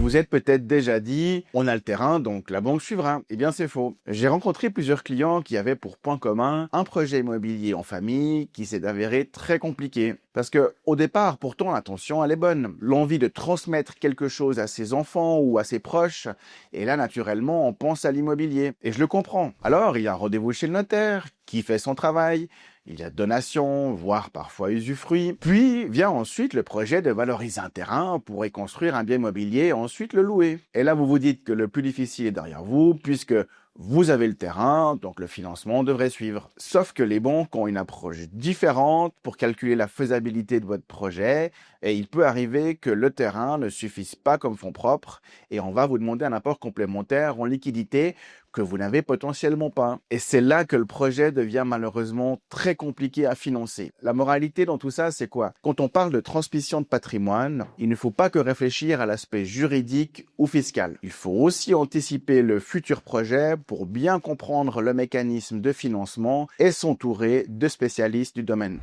Vous vous êtes peut-être déjà dit, on a le terrain, donc la banque suivra. Eh bien, c'est faux. J'ai rencontré plusieurs clients qui avaient pour point commun un projet immobilier en famille qui s'est avéré très compliqué. Parce que, au départ, pourtant, l'intention, elle est bonne. L'envie de transmettre quelque chose à ses enfants ou à ses proches. Et là, naturellement, on pense à l'immobilier. Et je le comprends. Alors, il y a un rendez-vous chez le notaire, qui fait son travail. Il y a donation, voire parfois usufruit. Puis vient ensuite le projet de valoriser un terrain pour y construire un bien immobilier et ensuite le louer. Et là, vous vous dites que le plus difficile est derrière vous, puisque vous avez le terrain, donc le financement devrait suivre. Sauf que les banques ont une approche différente pour calculer la faisabilité de votre projet et il peut arriver que le terrain ne suffise pas comme fonds propres et on va vous demander un apport complémentaire en liquidité que vous n'avez potentiellement pas. Et c'est là que le projet devient malheureusement très compliqué à financer. La moralité dans tout ça, c'est quoi? Quand on parle de transmission de patrimoine, il ne faut pas que réfléchir à l'aspect juridique ou fiscal. Il faut aussi anticiper le futur projet pour bien comprendre le mécanisme de financement et s'entourer de spécialistes du domaine.